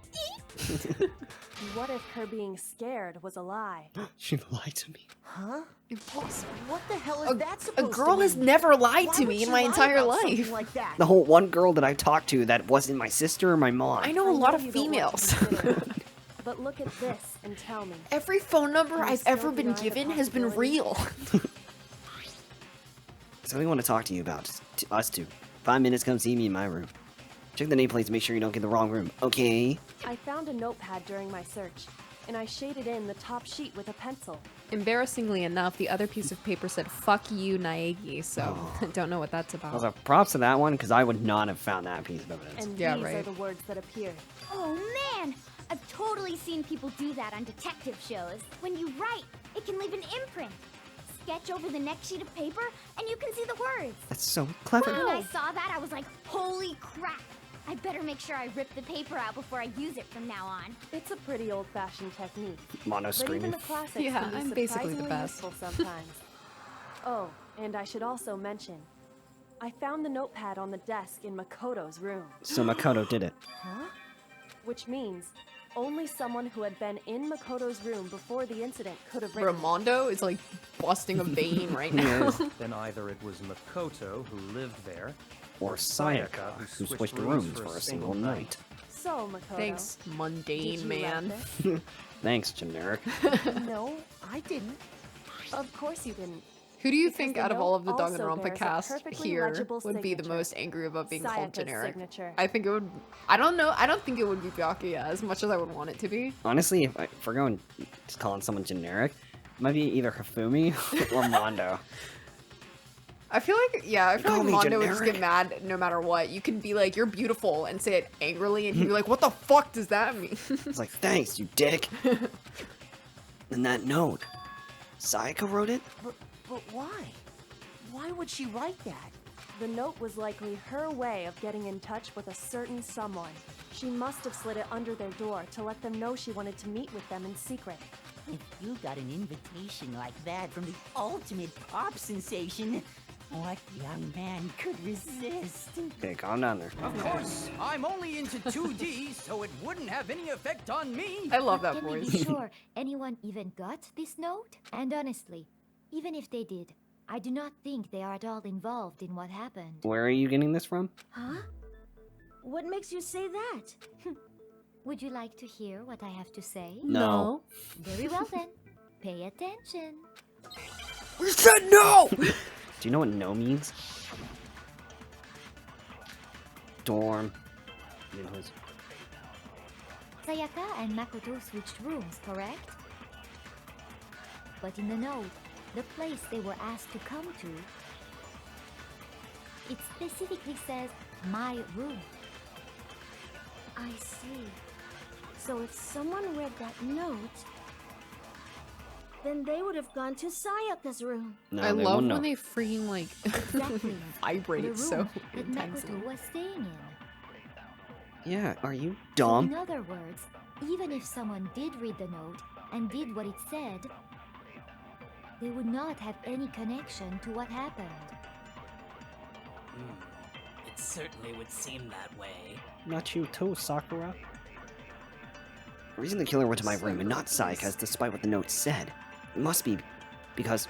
What if her being scared was a lie? She lied to me. Huh? Impossible. What the hell is that A supposed girl to has mean? never lied Why to would me in she my lie entire about something life. like that? The whole one girl that I talked to that wasn't my sister or my mom. I know a lot of you don't want to females. consider it, but look at this and tell me. Every phone number You I've still ever been deny the given has been possibility? real. Something I want to talk to you about. Just us two. 5 minutes, come see me in my room. Check the nameplate to make sure you don't get the wrong room. Okay? I found a notepad during my search, and I shaded in the top sheet with a pencil. Embarrassingly enough, the other piece of paper said, "Fuck you, Naegi," so I don't know what that's about. Also, props to that one, because I would not have found that piece of evidence. And Yeah, these are right. the words that appeared. Oh man! I've totally seen people do that on detective shows. When you write, it can leave an imprint. Sketch over the next sheet of paper, and you can see the words. That's so clever. When I saw that, I was like, holy crap! I better make sure I rip the paper out before I use it from now on. It's a pretty old-fashioned technique. Mono But screening. even the classics Yeah, can be I'm basically the surprisingly best. useful sometimes. Oh, and I should also mention, I found the notepad on the desk in Makoto's room. So Makoto did it. Huh? Which means only someone who had been in Makoto's room before the incident could have written. Ramondo is like busting a vein right now. Then either it was Makoto who lived there, Or Sayaka, who switched rooms for a single night. So, Makoto. Thanks, did mundane you man. write this? Thanks, generic. No, I didn't. Of course you didn't. Who do you Because think the out of note all of the also Danganronpa bears a cast perfectly here legible would be the signature. most angry about being called Sayaka's generic? signature. I think it would. I don't know. I don't think it would be Byakuya as much as I would want it to be. Honestly, if we're going just calling someone generic, it might be either Hifumi or Mondo. I feel like, yeah, I feel Call like me Mondo would just generic. get mad no matter what. You can be like, "You're beautiful," and say it angrily, and he'd be like, "What the fuck does that mean?" It's like, thanks, you dick. And that note, Sayaka wrote it? But why? Why would she write that? The note was likely her way of getting in touch with a certain someone. She must have slid it under their door to let them know she wanted to meet with them in secret. If you got an invitation like that from the ultimate pop sensation, what young man could resist? Okay, calm down there. Of course, I'm only into 2D, so it wouldn't have any effect on me. I love that Can we voice. be sure anyone even got this note? And honestly, even if they did, I do not think they are at all involved in what happened. Where are you getting this from? Huh? What makes you say that? Would you like to hear what I have to say? No. Very well then. Pay attention. We said no! Do you know what no means? Dorm. You know, it's- Sayaka and Makoto switched rooms, correct? But in the note, the place they were asked to come to, it specifically says, my room. I see. So if someone read that note, then they would have gone to Sayaka's room. No, I they love wouldn't when know. they freaking like Exactly. the vibrate room so that intensely. Makoto was staying in. Yeah, are you So dumb? in other words, even if someone did read the note and did what it said, they would not have any connection to what happened. It certainly would seem that way. Not you too, Sakura. The reason the killer went to my room and not Sayaka's, despite what the note said, it must be because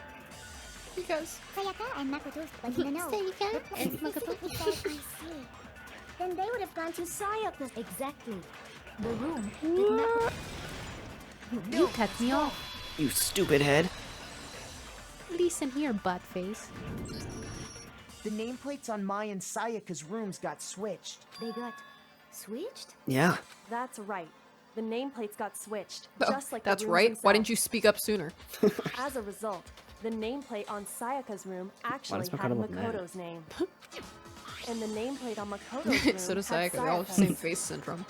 Because Sayaka and Makoto went to the note. Sayaka and Makoto. I see. Then they would have gone to Sayaka's. Exactly. The room did not... You cut me off. you stupid head. Listen here, butt face. The nameplates on my and Sayaka's rooms got switched. They got switched? Yeah. That's right. The nameplates got switched, Oh, just like the that's rooms right. Why didn't themselves. you speak up sooner? As a result, the nameplate on Sayaka's room actually does had Makoto look mad? Makoto's name. And the nameplate on Makoto's room So does had Sayaka. They all have Sayaka's. the same face syndrome.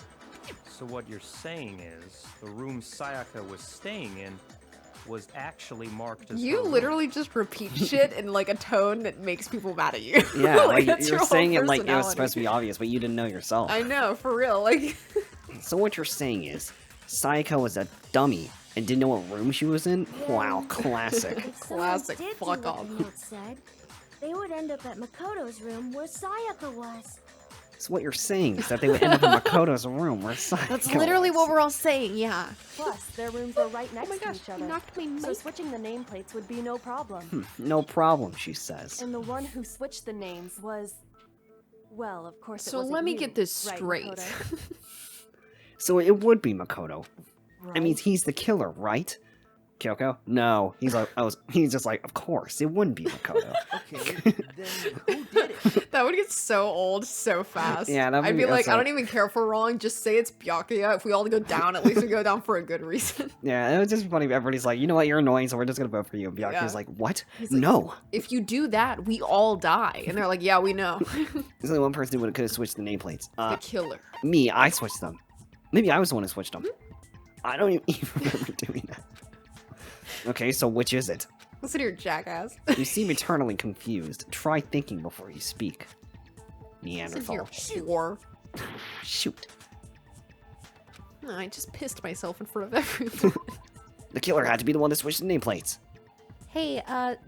So what you're saying is, the room Sayaka was staying in was actually marked as You her room. literally just repeat shit in like a tone that makes people mad at you. Yeah, like that's you're your saying whole it like it was personality. supposed to be obvious, but you didn't know yourself. I know, for real. Like, So what you're saying is, Sayaka was a dummy and didn't know what room she was in? Wow, classic. If someone Classic, did fuck do what off. the note said, they would end up at Makoto's room where Sayaka was. So what you're saying is that they would end up in Makoto's room where Sayaka that's literally was. what we're all saying. Yeah. Plus, their rooms are right next my to gosh, each you other. knocked me, So Mike. switching the nameplates would be no problem. No problem, she says. And the one who switched the names was... Well, of course it So wasn't let me you, get this right, straight. Makoto? So it would be Makoto. Right? That means he's the killer, right? Kyoko? No. He's like, he's just like, of course, it wouldn't be Makoto. Okay, then who did it? That would get so old so fast. Yeah, that would I'd be be like, I awesome. don't even care if we're wrong. Just say it's Byakuya. If we all go down, at least we go down for a good reason. Yeah, it would just be funny if everybody's like, you know what, you're annoying, so we're just gonna vote for you. And Byakuya's Yeah. like, what? He's like, No. If you do that, we all die. And they're like, yeah, we know. There's only one person who could have switched the nameplates. The killer. Me, I switched them. Maybe I was the one who switched them. I don't even remember doing that. Okay, so which is it? Listen to your jackass. You seem eternally confused. Try thinking before you speak. Listen to your Neanderthal. whore. Shoot. I just pissed myself in front of everyone. The killer had to be the one that switched the nameplates. Hey,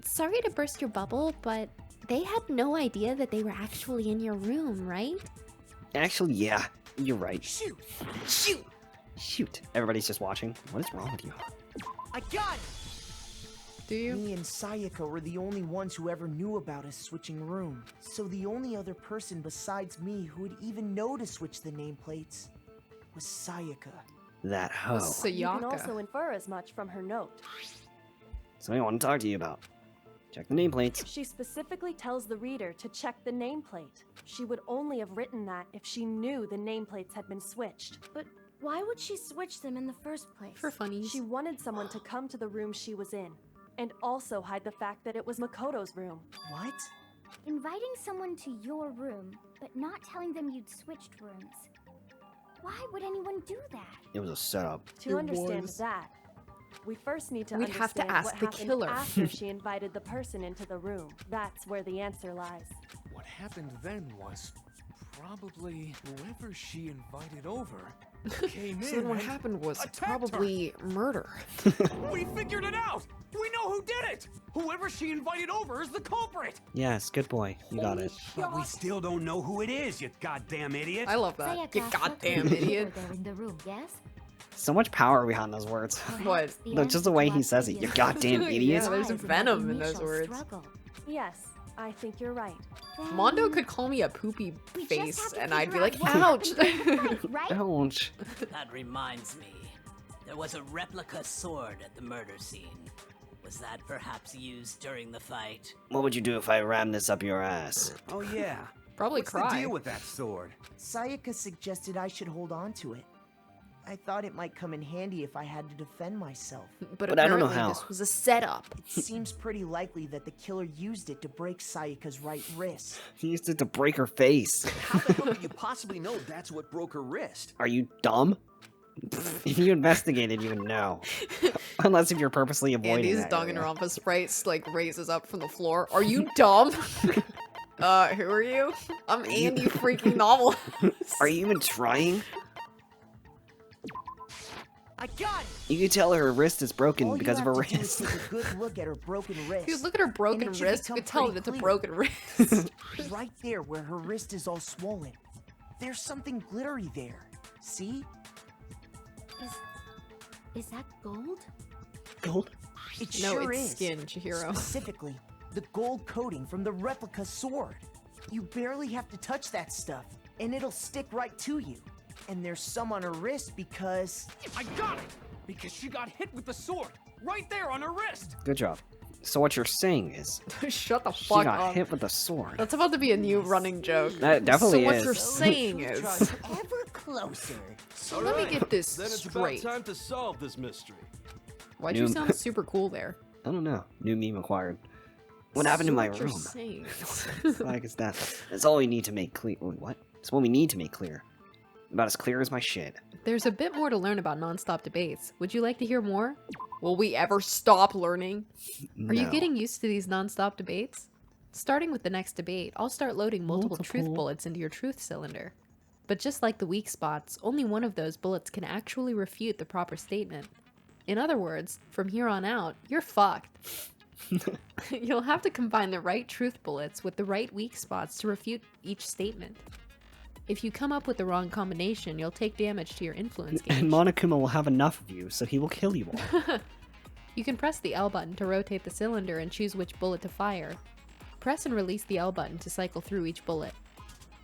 sorry to burst your bubble, but they had no idea that they were actually in your room, right? Actually, yeah, you're right. Shoot! Shoot! Shoot. Everybody's just watching. What is wrong with you? I got it! Do you? Me and Sayaka were the only ones who ever knew about us switching room. So the only other person besides me who would even know to switch the nameplates was Sayaka. That hoe. You can also infer as much from her note. Something I want to talk to you about. Check the nameplates. She specifically tells the reader to check the nameplate. She would only have written that if she knew the nameplates had been switched. But why would she switch them in the first place? For funnies. She wanted someone to come to the room she was in, and also hide the fact that it was Makoto's room. What? Inviting someone to your room, but not telling them you'd switched rooms. Why would anyone do that? It was a setup. To understand that, we first need to We'd have to understand ask what the happened killer. after she invited the person into the room. That's where the answer lies. What happened then was probably whoever she invited over came in. So then what and happened was attacked probably murder. her. We figured it out. We know who did it. Whoever she invited over is the culprit. Yes, good boy. You got it. But we still don't know who it is, you goddamn idiot. I love that. You Sayaka, goddamn look, idiot. They're in the room, yes? So much power behind those words. What? No, just the way he says it. You goddamn idiot. Yeah, there's venom in those words. Yes, I think you're right. Mondo could call me a poopy face, and I'd be like, what ouch! Ouch. That reminds me. There was a replica sword at the murder scene. Was that perhaps used during the fight? What would you do if I rammed this up your ass? Oh yeah. Probably What's cry. the deal with that sword? Sayaka suggested I should hold on to it. I thought it might come in handy if I had to defend myself. But I don't know apparently how. this was a setup. It seems pretty likely that the killer used it to break Sayaka's right wrist. He used it to break her face. How the hell could you possibly know that's what broke her wrist? Are you dumb? If you investigated, you would know. Unless if you're purposely avoiding Andy's that area. Danganronpa sprites like raises up from the floor. Are you dumb? Who are you? I'm Andy freaking Novelhouse. Are you even trying? I got it! You can tell her wrist is broken All because you of her have to do is wrist. take a good look at her broken wrist. If you look at her broken and it should wrist, you become can tell pretty that it's a clear. broken wrist. Right there where her wrist is all swollen. There's something glittery there. See? Is that gold? Gold? It No, sure it's is. skin, Chihiro. Specifically, the gold coating from the replica sword. You barely have to touch that stuff, and it'll stick right to you. And there's some on her wrist because... I got it! Because she got hit with the sword, right there on her wrist! Good job. So what you're saying is, Shut the she fuck got up. hit with a sword. That's about to be a new running joke. That definitely so what is. you're saying is... Ever closer. So let me get this Then it's straight. about time to solve this mystery. Why'd you sound super cool there? I don't know. New meme acquired. What happened to my what you're room? saying. Like it's that. That's all we need to make clear. Wait, what? It's what we need to make clear. About as clear as my shit. There's a bit more to learn about non-stop debates. Would you like to hear more? Will we ever stop learning? Are you No. getting used to these non-stop debates? Starting with the next debate, I'll start loading multiple truth bullets into your truth cylinder. But just like the weak spots, only one of those bullets can actually refute the proper statement. In other words, from here on out, you're fucked. You'll have to combine the right truth bullets with the right weak spots to refute each statement. If you come up with the wrong combination, you'll take damage to your influence gauge. And Monokuma will have enough of you, so he will kill you all. You can press the L button to rotate the cylinder and choose which bullet to fire. Press and release the L button to cycle through each bullet.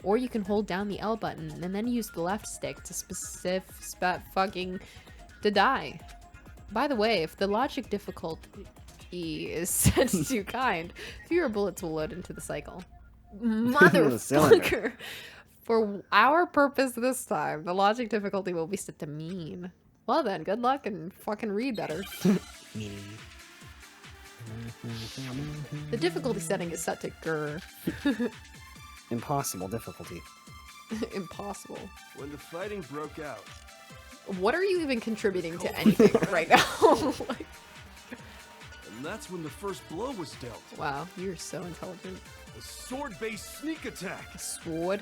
Or you can hold down the L button and then use the left stick to die. By the way, if the logic difficulty is set too kind, fewer bullets will load into the cycle. Motherfucker. For our purpose this time, the logic difficulty will be set to mean. Well then, good luck and fucking read better. The difficulty setting is set to grr. Impossible difficulty. Impossible. When the fighting broke out. What are you even contributing to anything right now? Like, And that's when the first blow was dealt. wow, you're so intelligent. A sword-based sneak attack. A sword?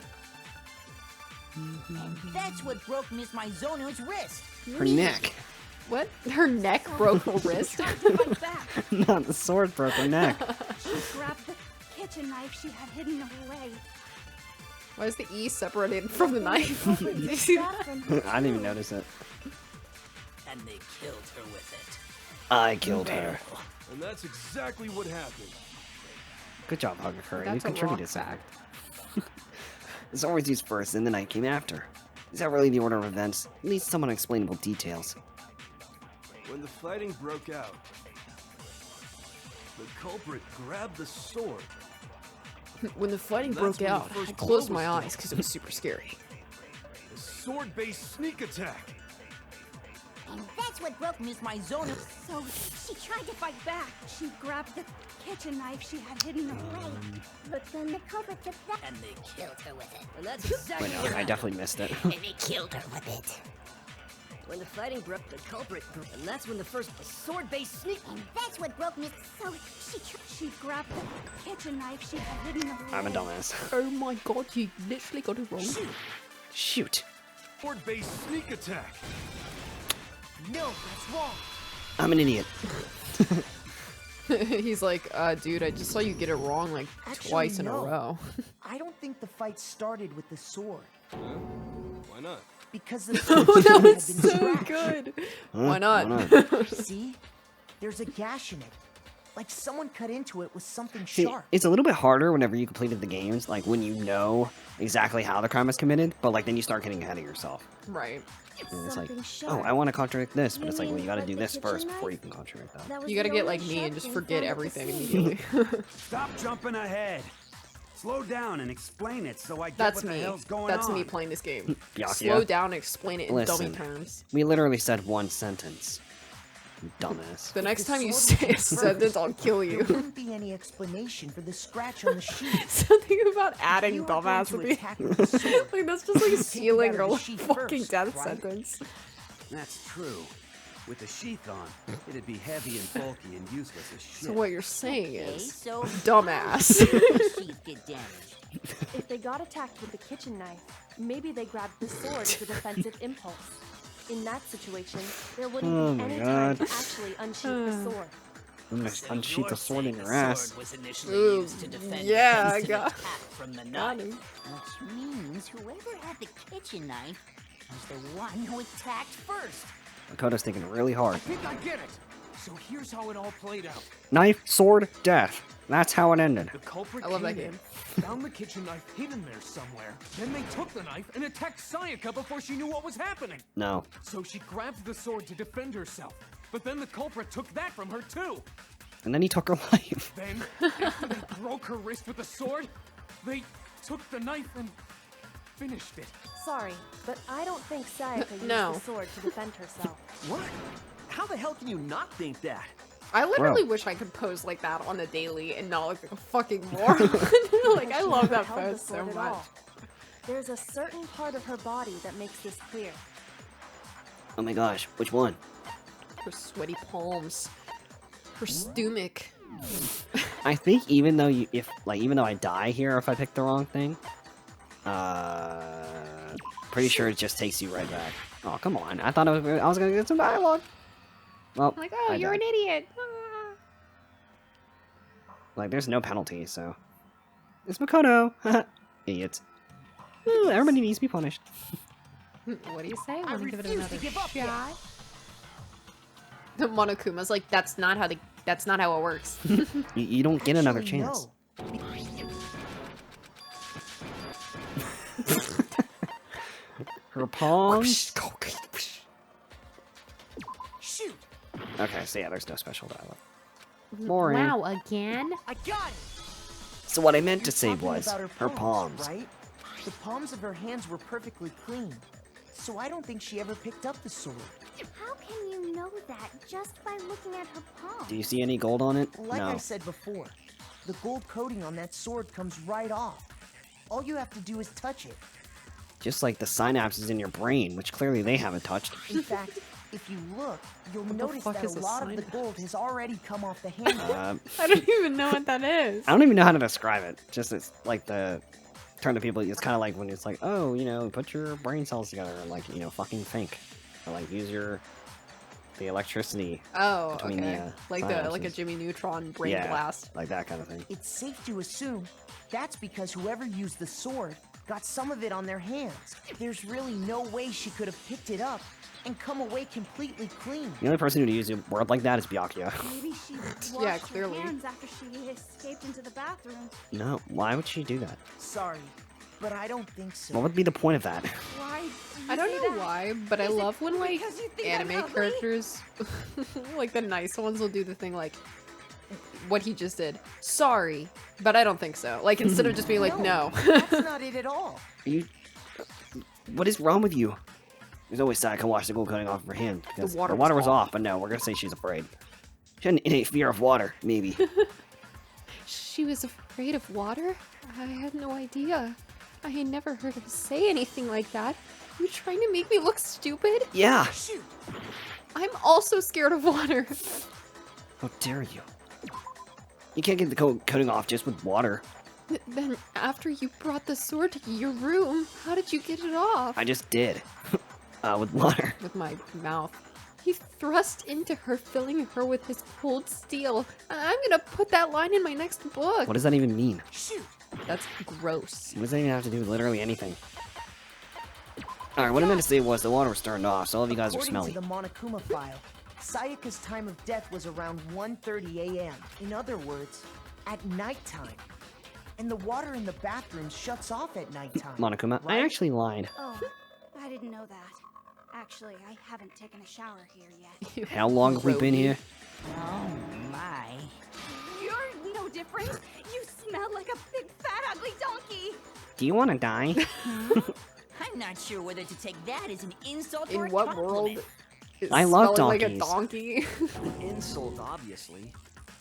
And that's what broke Miss Mizono's wrist. Her neck. What? Her neck broke her wrist? Not the sword broke her neck. She grabbed the kitchen knife she had hidden away. Why is the E separated from the knife? Did you see that? I didn't even notice it. And they killed her with it. I killed her. And that's exactly what happened. Good job, Hugger Curry. You That's a contributed rock something. The sword was used first, and the knife came after. Is that really the order of events? At least some unexplainable details. When the fighting broke out, the culprit grabbed the sword. When the fighting That's broke when the out, first I closed blow was my dealt. eyes because it was super scary. A sword-based sneak attack. And that's what broke Miss Mizono. So she tried to fight back. She grabbed the kitchen knife she had hidden away. But then the culprit took that. And they killed her with it. And that's exactly Wait, what no, I happened. definitely missed it. And they killed her with it. When the fighting broke, the culprit, and that's when the first sword-based sneak. And that's what broke Miss. So she grabbed the kitchen knife she had hidden away. I'm a dumbass. Oh my god, you literally got it wrong. Shoot. Sword-based sneak attack. No, that's wrong. I'm an idiot. He's like, dude, I just saw you get it wrong like Actually, twice in a no. row. I don't think the fight started with the sword. Why not? Because the sword Oh, that had was been so scratched. good. Huh? Why not? See? There's a gash in it. Like someone cut into it with something See, sharp. it's a little bit harder whenever you completed the games, like when you know exactly how the crime was committed, but like then you start getting ahead of yourself. Right. And it's like, Something oh, sharp. I want to contradict this, but You it's like, well, mean you got to like do the this kitchen first before knife? you can contradict that. That was You gotta the get only like me sharp and just thing forget found at the everything scene. immediately. Stop jumping ahead. Slow down and explain it so I get That's what the me. hell's going That's on. me playing this game. Yeah, Slow yeah. down and explain it in Listen. dummy terms. We literally said one sentence. You dumbass. The next the time you sword say a was sentence, I'll kill There you. wouldn't be any explanation for the scratch on the sheet. Something about adding you were going dumbass to would be attack with the sword, like that's just like you take it sealing out a of the sheet fucking first, death right? sentence. That's true. With the sheath on, it'd be heavy and bulky and useless as shit. So what you're saying Okay, is so dumbass. how did the sheath get damaged? If they got attacked with the kitchen knife, maybe they grabbed the sword as a defensive impulse. In that situation, there wouldn't Oh be my any time to God. actually unsheath the sword. I'm gonna So unsheath you're the sword in saying your the ass. sword was initially Ooh, used to defend yeah, against an got- attack from the Got knife. him. Which means whoever had the kitchen knife was the one who attacked first. Makoto's thinking really hard. I think I get it. So here's how it all played out. Knife, sword, death. That's how it ended. The culprit I love that came in, game. found the kitchen knife hidden there somewhere. Then they took the knife and attacked Sayaka before she knew what was happening. No. So she grabbed the sword to defend herself. But then the culprit took that from her too. And then he took her life. Then, after they broke her wrist with the sword, they took the knife and finished it. Sorry, but I don't think Sayaka used No. the sword to defend herself. What? How the hell can you not think that? I literally Bro. wish I could pose like that on the daily and not look like a fucking moron. Like I She love never that held the pose so sword at much. all. There's a certain part of her body that makes this clear. Oh my gosh, which one? Her sweaty palms. Her stomach. I think even though even though I die here if I pick the wrong thing, pretty sure it just takes you right back. Oh come on! I thought I was gonna get some dialogue. Well, Like, oh, I you're died. an idiot. Like, there's no penalty, so it's Makoto. Idiots. Ooh, everybody needs to be punished. What do you say? I Want to give it refuse another to give up yet. shot? The Monokuma's like, that's not how it works. You don't get another Actually, chance. no. Her palms. Shoot! Okay, so yeah, there's no special dialogue. Boring. Wow, again? I got it! So what I meant to say Talking was, about her palms. right? The palms of her hands were perfectly clean. So I don't think she ever picked up the sword. How can you know that just by looking at her palm? Do you see any gold on it? Like No. I said before, the gold coating on that sword comes right off. All you have to do is touch it. Just like the synapses in your brain, which clearly they haven't touched. In fact, if you look, you'll What the notice fuck that a is a lot of the synapse? gold has already come off the handle. I don't even know what that is. I don't even know how to describe it. Just it's like the term to people. It's kind of like when it's like, oh, you know, put your brain cells together and like, you know, fucking think, or like use the electricity. Oh, between okay. the, Like a synapses. Jimmy Neutron brain Yeah, blast. like that kind of thing. It's safe to assume that's because whoever used the sword got some of it on their hands. There's really no way she could have picked it up and come away completely clean. The only person who'd use a word like that is Byakuya. Maybe she washed Yeah, clearly. her hands after she escaped into the bathroom. No, why would she do that? Sorry, but I don't think so. What would be the point of that? Why? I don't know why, but I love when like because you think I'm anime ugly? characters, like the nice ones, will do the thing like what he just did. Sorry, but I don't think so. Like instead of just being like no. That's not it at all. What is wrong with you? There's always Sayaka washed the gold coating off of her hand. Because water the water was was off, but no, we're gonna say she's afraid. She had an innate fear of water, maybe. She was afraid of water? I had no idea. I had never heard him say anything like that. You trying to make me look stupid? Yeah. I'm also scared of water. How dare you? You can't get the coating off just with water. Then after you brought the sword to your room, how did you get it off? I just did. With water. With my mouth. He thrust into her, filling her with his cold steel. I'm gonna put that line in my next book. What does that even mean? That's gross. What does that even have to do with literally anything? Alright, what I meant to say was the water was turned off, so all of you guys are According smelly. to the Monokuma file, Sayaka's time of death was around 1:30 a.m. In other words, at nighttime. And the water in the bathroom shuts off at nighttime. Monokuma, I actually lied. Oh, I didn't know that. Actually, I haven't taken a shower here yet. How long have we been here? Oh my. You're no different. You smell like a big fat ugly donkey. Do you want to die? I'm not sure whether to take that as an insult In or a what compliment. world is I love smelling donkeys. like a donkey? Insult, obviously.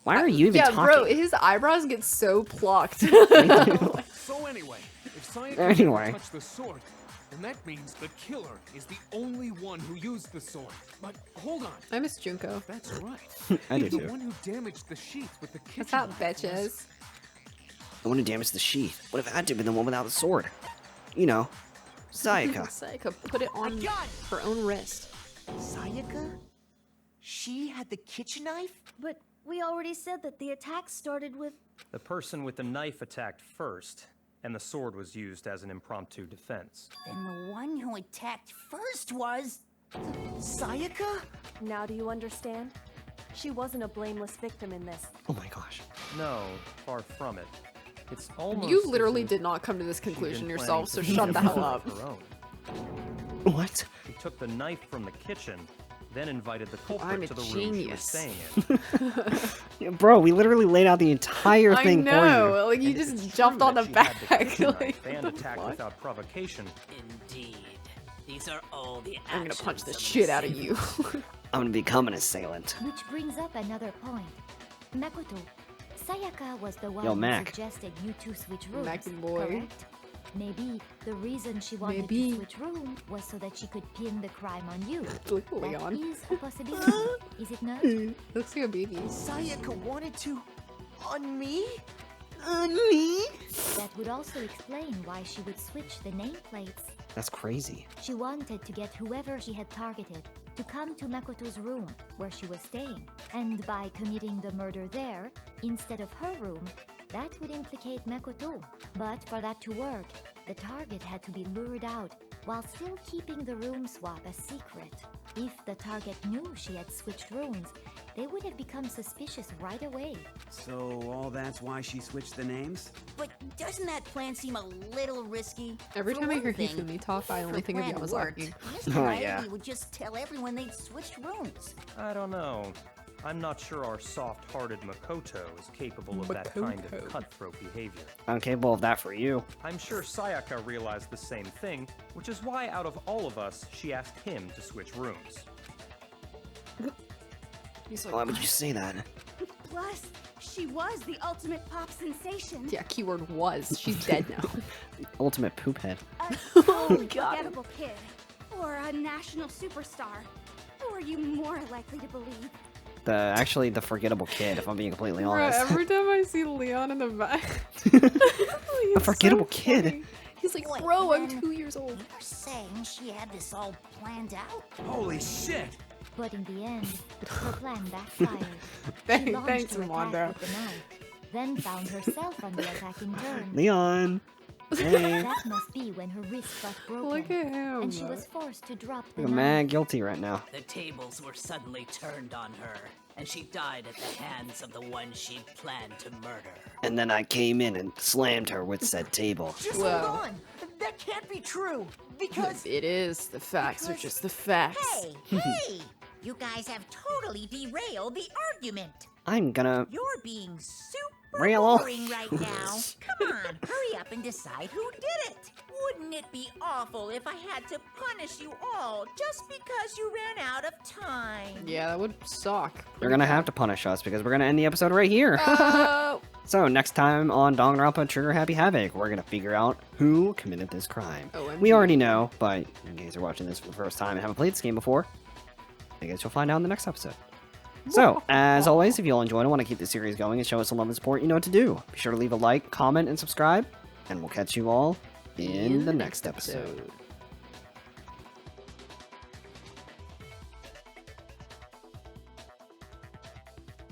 Why are you even Yeah, talking? bro, his eyebrows get so plucked. So anyway, if Sayaka Anyway. touched the sword, then that means the killer is the only one who used the sword. But hold on. I miss Junko. That's right. I do the too. one who damaged the sheath with the kitchen That's how knife was- bitches. The one who damaged the sheath. What if it had to have been the one without the sword? You know, Sayaka. Sayaka put it on her own wrist. Sayaka? She had the kitchen knife? But we already said that the attack started with... The person with the knife attacked first, and the sword was used as an impromptu defense. And the one who attacked first was... Sayaka? Now do you understand? She wasn't a blameless victim in this. Oh my gosh. No, far from it. It's almost You as literally if did not come to this she'd been conclusion planning yourself, so to shut the hell kill up. her own. What? He took the knife from the kitchen, then invited the culprit I'm a to the room she was genius. staying in. Yeah, bro, we literally laid out the entire I thing know, like you And just it's jumped true on the that she had back. kitchen Like, knife and what the attacked fuck? without provocation. Indeed. These are all the I'm gonna punch the actions shit out of sin. you. for you. I'm gonna become an assailant. Which brings up another point. Makoto, Sayaka was the one Yo, who Mac. suggested you two switch rooms, Mac boy. correct? Maybe the reason she wanted Maybe. to switch rooms was so that she could pin the crime on you. Look at That Leon. is a possibility, is it not? Looks like a baby. Sayaka wanted to... on me? That would also explain why she would switch the nameplates. That's crazy. She wanted to get whoever she had targeted to come to Makoto's room, where she was staying. And by committing the murder there, instead of her room, that would implicate Makoto. But for that to work, the target had to be lured out, while still keeping the room swap a secret. If the target knew she had switched rooms, they would have become suspicious right away. So all that's why she switched the names? But doesn't that plan seem a little risky? Every For time I one hear thing, Hifumi talk, I if only her think of plan worked, Yamazaki. Mr. Oh, Riley yeah. would just tell everyone they'd switched rooms. I don't know. I'm not sure our soft-hearted Makoto is capable of that kind of cutthroat behavior. I'm capable of that for you. I'm sure Sayaka realized the same thing, which is why out of all of us, she asked him to switch rooms. Why would you say that? Plus, she was the ultimate pop sensation. Yeah, keyword was. She's dead now. Ultimate poop head. A totally forgettable kid. Or a national superstar. Who are you more likely to believe? Actually the forgettable kid, if I'm being completely honest. Bro, every time I see Leon in the back. A forgettable kid. He's like, Wait, bro, I'm then 2 years old. You're saying she had this all planned out? Holy shit! But in the end, her plan backfired. Thanks, She launched her Mondo. attack with the knife, then found herself on the attacking turn. Leon. Hey. That must be when her wrist got broken, Look at him. and she was forced to drop the You're knife. mad guilty right now. The tables were suddenly turned on her, and she died at the hands of the one she'd planned to murder. And then I came in and slammed her with said table. Just Whoa. hold on. That can't be true. Because It is. The facts are just the facts. Hey, hey! You guys have totally derailed the argument. I'm gonna You're being super rail off. boring right now. Come on, hurry up and decide who did it. Wouldn't it be awful if I had to punish you all just because you ran out of time? Yeah, that would suck. You're gonna have to punish us because we're gonna end the episode right here. Oh. So next time on Danganronpa Trigger Happy Havoc, we're gonna figure out who committed this crime. OMG. We already know, but in case you're watching this for the first time and haven't played this game before, I guess you'll find out in the next episode. So, as always, if you all enjoyed and want to keep the series going and show us some love and support, you know what to do. Be sure to leave a like, comment, and subscribe, and we'll catch you all in the next episode.